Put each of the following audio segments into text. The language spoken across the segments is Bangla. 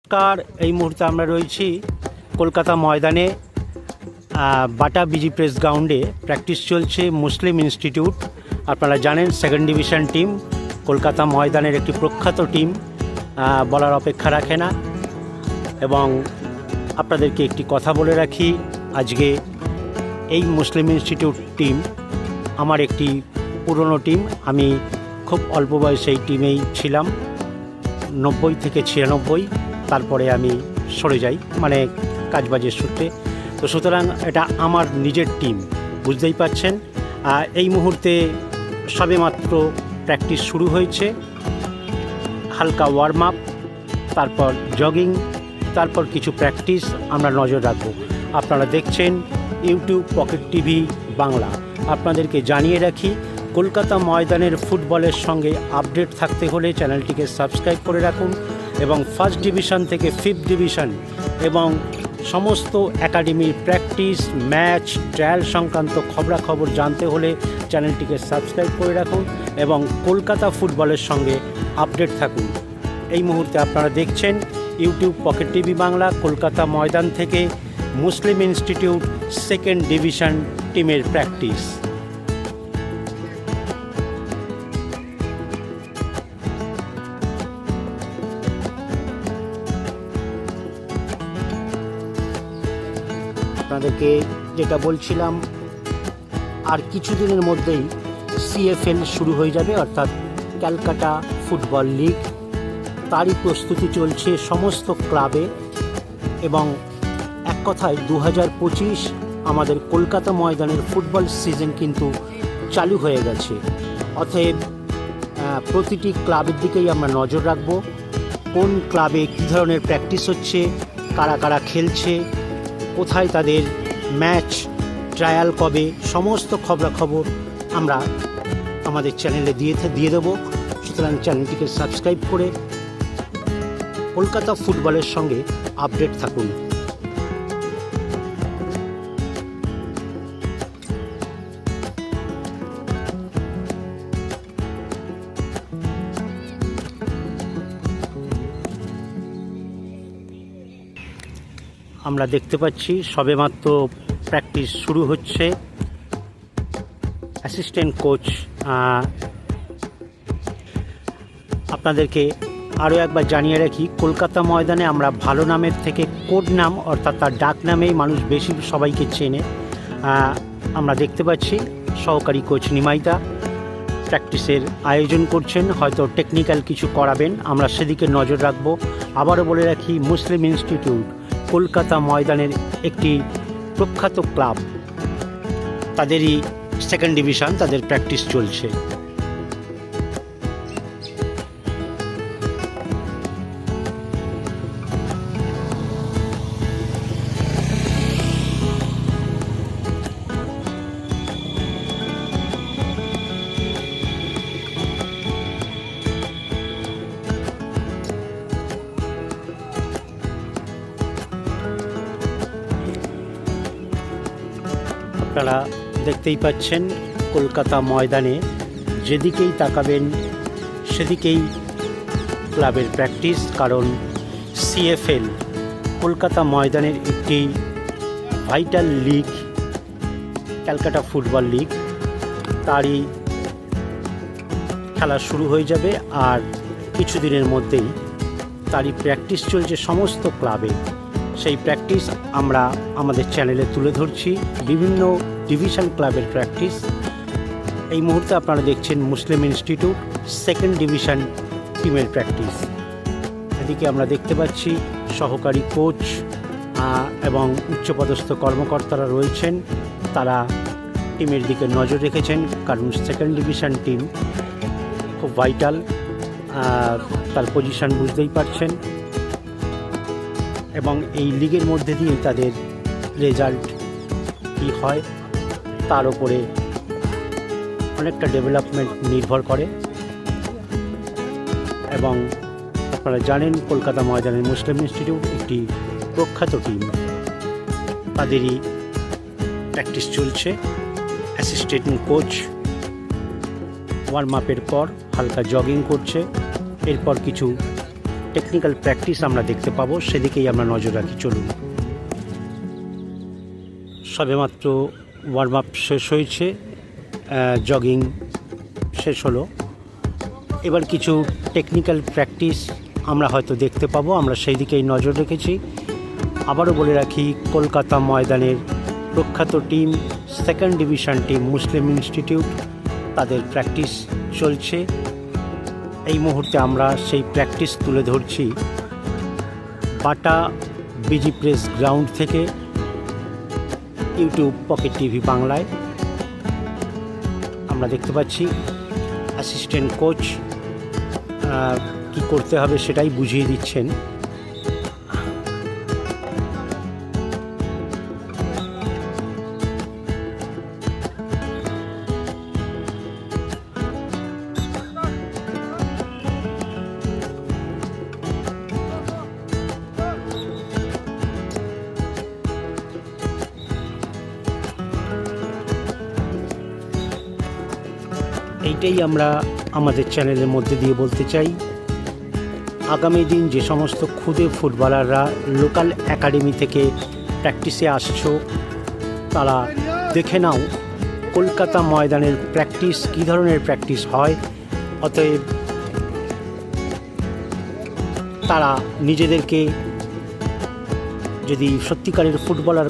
নমস্কার, এই মুহূর্তে আমরা রয়েছি কলকাতা ময়দানে। বাটা বিজি প্রেস গ্রাউন্ডে প্র্যাকটিস চলছে মুসলিম ইনস্টিটিউট। আপনারা জানেন সেকেন্ড ডিভিশন টিম, কলকাতা ময়দানের একটি প্রখ্যাত টিম, বলার অপেক্ষা রাখে না। এবং আপনাদেরকে একটি কথা বলে রাখি, আজকে এই মুসলিম ইনস্টিটিউট টিম আমার একটি পুরনো টিম। আমি খুব অল্প বয়সে এই টিমেই ছিলাম, 90 থেকে 96। তারপরে আমি সরে যাই, মানে কাজবাজের সূত্রে। তো সুতরাং এটা আমার নিজের টিম, বুঝতেই পারছেন। এই মুহূর্তে সবেমাত্র প্র্যাকটিস শুরু হয়েছে, হালকা ওয়ার্ম আপ, তারপর জগিং, তারপর কিছু প্র্যাকটিস আমরা নজর রাখবো। আপনারা দেখছেন ইউটিউব পকেট টিভি বাংলা। আপনাদেরকে জানিয়ে রাখি, কলকাতা ময়দানের ফুটবলের সঙ্গে আপডেট থাকতে হলে চ্যানেলটিকে সাবস্ক্রাইব করে রাখুন এবং ফার্স্ট ডিভিশন থেকে 5th ডিভিশন এবং সমস্ত একাডেমির প্র্যাকটিস, ম্যাচ, ট্রায়াল সংক্রান্ত খবরাখবর জানতে হলে চ্যানেলটিকে সাবস্ক্রাইব করে রাখুন এবং কলকাতা ফুটবলের সঙ্গে আপডেট থাকুন। এই মুহূর্তে আপনারা দেখছেন YouTube pocket TV Bangla, Kolkata Maidan থেকে মুসলিম ইনস্টিটিউট সেকেন্ড ডিভিশন টিমের প্র্যাকটিস। আপনাদেরকে যেটা বলছিলাম, আর কিছুদিনের মধ্যেই CFL শুরু হয়ে যাবে, অর্থাৎ ক্যালকাটা ফুটবল লিগ। তারই প্রস্তুতি চলছে সমস্ত ক্লাবে এবং এক কথায় 2025 আমাদের কলকাতা ময়দানের ফুটবল সিজন কিন্তু চালু হয়ে গেছে। অতএব প্রতিটি ক্লাবের দিকেই আমরা নজর রাখব, কোন ক্লাবে কী ধরনের প্র্যাকটিস হচ্ছে, কারা কারা খেলছে, কোথায় তাদের ম্যাচ, ট্রায়াল কবে, সমস্ত খবরাখবর আমরা আমাদের চ্যানেলে দিয়ে দেবো। সুতরাং চ্যানেলটিকে সাবস্ক্রাইব করে কলকাতা ফুটবলের সঙ্গে আপডেট থাকুন। আমরা দেখতে পাচ্ছি সবেমাত্র প্র্যাকটিস শুরু হচ্ছে। অ্যাসিস্ট্যান্ট কোচ আপনাদেরকে আরও একবার জানিয়ে রাখি, কলকাতা ময়দানে আমরা ভালো নামের থেকে কোড নাম, অর্থাৎ তার ডাক নামেই মানুষ বেশি সবাইকে চেনে। আমরা দেখতে পাচ্ছি সহকারী কোচ নিমাইদা প্র্যাকটিসের আয়োজন করছেন, হয়তো টেকনিক্যাল কিছু করাবেন, আমরা সেদিকে নজর রাখবো। আবারও বলে রাখি, মুসলিম ইনস্টিটিউট কলকাতা ময়দানের একটি প্রখ্যাত ক্লাব, তাদেরই সেকেন্ড ডিভিশন, তাদের প্র্যাকটিস চলছে। আপনারা দেখতেই পাচ্ছেন কলকাতা ময়দানে যেদিকেই তাকাবেন সেদিকেই ক্লাবের প্র্যাকটিস, কারণ CFL কলকাতা ময়দানের একটি vital league, Calcutta football league, তারই খেলা শুরু হয়ে যাবে আর কিছুদিনের মধ্যেই তারই প্র্যাকটিস চলছে সমস্ত ক্লাবে। সেই প্র্যাকটিস আমরা আমাদের চ্যানেলে তুলে ধরছি, বিভিন্ন ডিভিশন ক্লাবের প্র্যাকটিস। এই মুহূর্তে আপনারা দেখছেন মুসলিম ইনস্টিটিউট সেকেন্ড ডিভিশন টিমের প্র্যাকটিস। এদিকে আমরা দেখতে পাচ্ছি সহকারী কোচ এবং উচ্চপদস্থ কর্মকর্তারা রয়েছেন, তারা টিমের দিকে নজর রেখেছেন, কারণ সেকেন্ড ডিভিশন টিম খুব ভাইটাল, তার পজিশন বুঝতেই পারছেন। এবং এই লিগের মধ্যে দিয়েই তাদের রেজাল্ট কী হয় তার উপরে অনেকটা ডেভেলপমেন্ট নির্ভর করে। এবং আপনারা জানেন কলকাতা ময়দানের মুসলিম ইনস্টিটিউট একটি প্রখ্যাত টিম, তাদেরই প্র্যাকটিস চলছে। অ্যাসিস্ট্যান্ট কোচ ওয়ার্ম আপের পর হালকা জগিং করছে, এরপর কিছু টেকনিক্যাল প্র্যাকটিস আমরা দেখতে পাবো, সেদিকেই আমরা নজর রাখি। চলুন। সবেমাত্র ওয়ার্ম আপ শেষ হয়েছে, জগিং শেষ হলো, এবার কিছু টেকনিক্যাল প্র্যাকটিস আমরা হয়তো দেখতে পাবো, আমরা সেই দিকেই নজর রেখেছি। আবারও বলে রাখি, কলকাতা ময়দানের প্রখ্যাত টিম, সেকেন্ড ডিভিশন টিম মুসলিম ইনস্টিটিউট, তাদের প্র্যাকটিস চলছে। এই মুহূর্তে আমরা সেই প্র্যাকটিস তুলে ধরছি বাটা বিজি প্রেস গ্রাউন্ড থেকে ইউটিউব পকেট টিভি বাংলায়। আমরা দেখতে পাচ্ছি অ্যাসিস্ট্যান্ট কোচ কি করতে হবে সেটাই বুঝিয়ে দিচ্ছেন। এইটাই আমরা আমাদের চ্যানেলের মধ্যে দিয়ে বলতে চাই, আগামী দিন যে সমস্ত ক্ষুদে ফুটবলাররা লোকাল একাডেমি থেকে প্র্যাকটিসে আসছো, তারা দেখে নাও কলকাতা ময়দানের প্র্যাকটিস কী ধরনের প্র্যাকটিস হয়। অতএব তারা নিজেদেরকে যদি সত্যিকারের ফুটবলার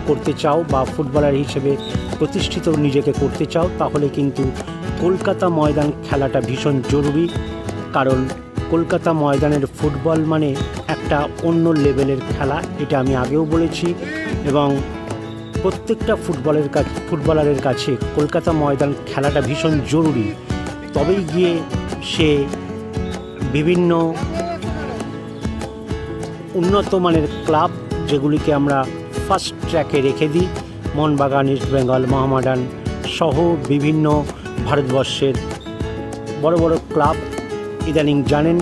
করতে চাও বা ফুটবলার হিসেবে প্রতিষ্ঠিত নিজেকে করতে চাও, তাহলে কিন্তু কলকাতা ময়দান খেলাটা ভীষণ জরুরি। কারণ কলকাতা ময়দানের ফুটবল মানে একটা অন্য লেভেলের খেলা, এটা আমি আগেও বলেছি। এবং প্রত্যেকটা ফুটবলারের কাছে কলকাতা ময়দান খেলাটা ভীষণ জরুরি, তবেই গিয়ে সে বিভিন্ন উন্নত মানের ক্লাব, যেগুলিকে আমরা ফার্স্ট ট্র্যাকে রেখে দিই, মোহনবাগান, ইস্ট বেঙ্গল, মোহামেডান সহ বিভিন্ন ভারতবর্ষের বড় বড় ক্লাব। ইদানিং জানেন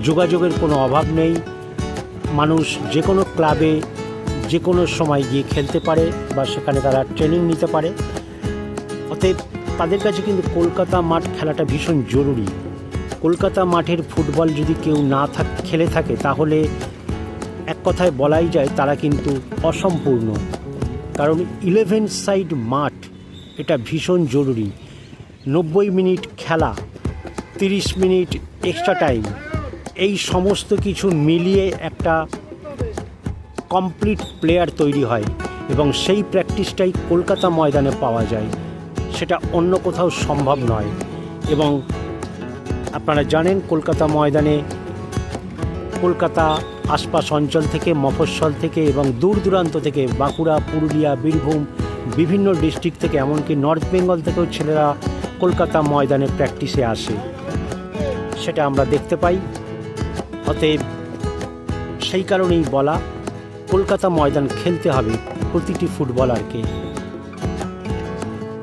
যোগাযোগের কোনো অভাব নেই, মানুষ যে কোনো ক্লাবে যে কোনো সময় গিয়ে খেলতে পারে বা সেখানে তারা ট্রেনিং নিতে পারে। অতএব তাদের কাছে কিন্তু কলকাতা মাঠ খেলাটা ভীষণ জরুরি। কলকাতা মাঠের ফুটবল যদি কেউ না খেলে থাকে, তাহলে এক কথায় বলাই যায় তারা কিন্তু অসম্পূর্ণ। কারণ 11 সাইড মাঠ এটা ভীষণ জরুরি। 90 মিনিট খেলা, 30 মিনিট এক্সট্রা টাইম, এই সমস্ত কিছু মিলিয়ে একটা কমপ্লিট প্লেয়ার তৈরি হয় এবং সেই প্র্যাকটিসটাই কলকাতা ময়দানে পাওয়া যায়, সেটা অন্য কোথাও সম্ভব নয়। এবং আপনারা জানেন কলকাতা ময়দানে কলকাতা আশপাশ অঞ্চল থেকে, মফস্বল থেকে এবং দূর দূরান্ত থেকে, বাঁকুড়া, পুরুলিয়া, বীরভূম, বিভিন্ন ডিস্ট্রিক্ট থেকে, এমনকি নর্থ বেঙ্গল থেকেও ছেলেরা কলকাতা ময়দানে প্র্যাকটিসে আসে, সেটা আমরা দেখতে পাই। অতএব সেই কারণেই বলা, কলকাতা ময়দান খেলতে হবে প্রতিটি ফুটবলারকে।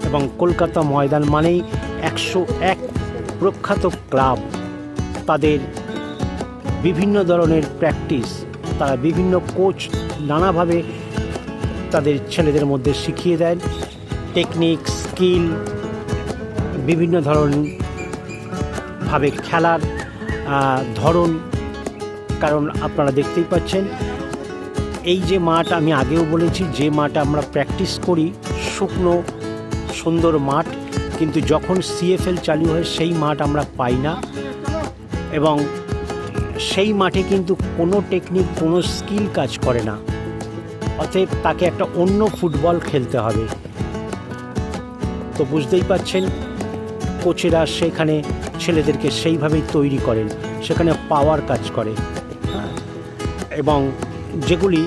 এবং কলকাতা ময়দান মানেই 101 প্রখ্যাত ক্লাব, তাদের বিভিন্ন ধরনের প্র্যাকটিস, তারা বিভিন্ন কোচ নানাভাবে তাদের ছেলেদের মধ্যে শিখিয়ে দেন, টেকনিক, স্কিল, বিভিন্ন ধরনভাবে খেলার ধরন। কারণ আপনারা দেখতেই পাচ্ছেন এই যে মাঠ, আমি আগেও বলেছি, যে মাঠ আমরা প্র্যাকটিস করি শুকনো সুন্দর মাঠ, কিন্তু যখন CFL চালু হয় সেই মাঠ আমরা পাই না। এবং সেই মাঠে কিন্তু কোনো টেকনিক, কোনো স্কিল কাজ করে না। অতএব তাকে একটা অন্য ফুটবল খেলতে হবে। তো বুঝতেই পাচ্ছেন কোচেরা সেখানে ছেলেদেরকে সেইভাবেই তৈরি করেন, সেখানে পাওয়ার কাজ করে। এবং যেগুলি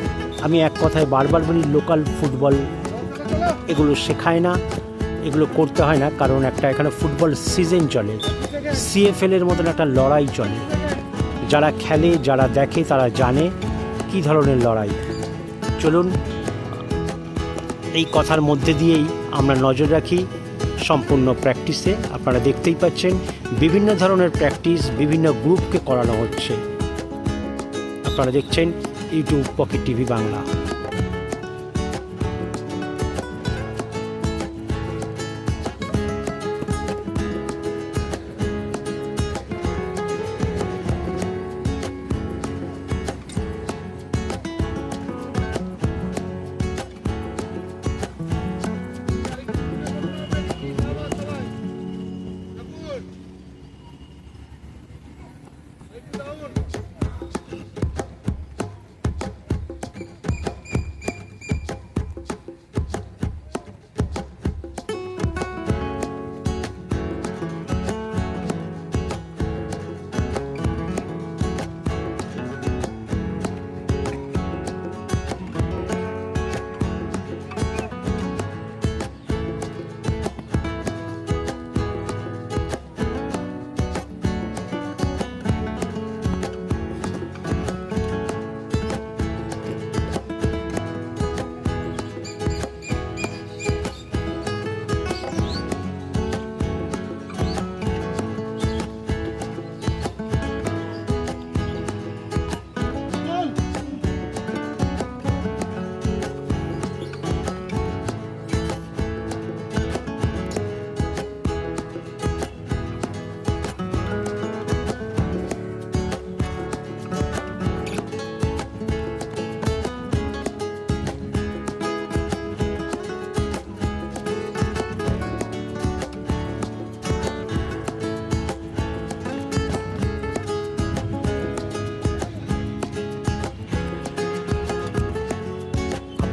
আমি এক কথায় বারবার বলি, লোকাল ফুটবল এগুলো শেখায় না, এগুলো করতে হয় না। কারণ একটা এখানে ফুটবল সিজন চলে, CFL-এর মতন একটা লড়াই চলে। যারা খেলে, যারা দেখে, তারা জানে কী ধরনের লড়াই। চলুন এই কথার মধ্যে দিয়েই আমরা নজর রাখি সম্পূর্ণ প্র্যাকটিসে। আপনারা দেখতেই পাচ্ছেন বিভিন্ন ধরনের প্র্যাকটিস বিভিন্ন গ্রুপকে করানো হচ্ছে। আপনারা দেখছেন ইউটিউব পকেট টিভি বাংলা।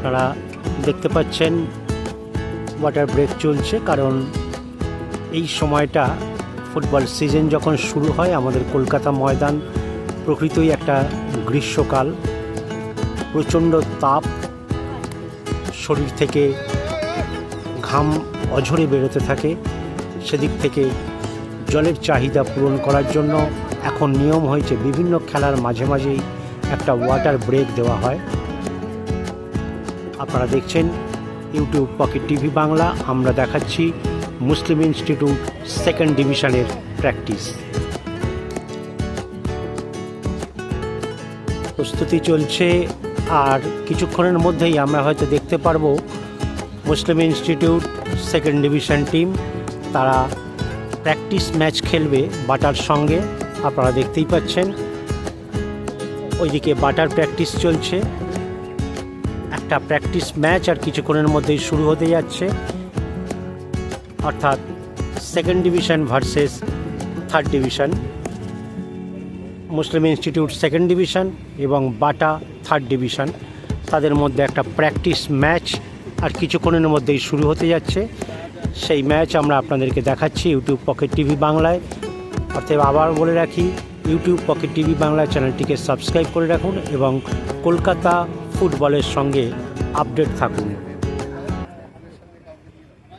আপনারা দেখতে পাচ্ছেন ওয়াটার ব্রেক চলছে, কারণ এই সময়টা ফুটবল সিজন যখন শুরু হয় আমাদের কলকাতা ময়দান প্রকৃতই একটা গ্রীষ্মকাল, প্রচণ্ড তাপ, শরীর থেকে ঘাম অঝরে বেরোতে থাকে। সেদিক থেকে জলের চাহিদা পূরণ করার জন্য এখন নিয়ম হয়েছে বিভিন্ন খেলার মাঝে মাঝেই একটা ওয়াটার ব্রেক দেওয়া হয়। আপনারা দেখছেন ইউটিউব পকেট টিভি বাংলা। আমরা দেখাচ্ছি মুসলিম ইনস্টিটিউট সেকেন্ড ডিভিশনের প্র্যাকটিস। প্রস্তুতি চলছে, আর কিছুক্ষণের মধ্যেই আমরা হয়তো দেখতে পারবো মুসলিম ইনস্টিটিউট সেকেন্ড ডিভিশন টিম তারা প্র্যাকটিস ম্যাচ খেলবে বাটার সঙ্গে। আপনারা দেখতেই পাচ্ছেন ওইদিকে বাটার প্র্যাকটিস চলছে। একটা প্র্যাকটিস ম্যাচ আর কিছুক্ষণের মধ্যেই শুরু হতে যাচ্ছে, অর্থাৎ second division versus third division. Muslim institute second division এবং বাটা থার্ড ডিভিশন, তাদের মধ্যে একটা প্র্যাকটিস ম্যাচ আর কিছুক্ষণের মধ্যেই শুরু হতে যাচ্ছে। সেই ম্যাচ আমরা আপনাদেরকে দেখাচ্ছি ইউটিউব পকেট টিভি বাংলায়। অর্থাৎ আবার বলে রাখি, ইউটিউব পকেট টিভি বাংলা চ্যানেলটিকে সাবস্ক্রাইব করে রাখুন এবং কলকাতা ফুটবলের সঙ্গে আপডেট থাকুন।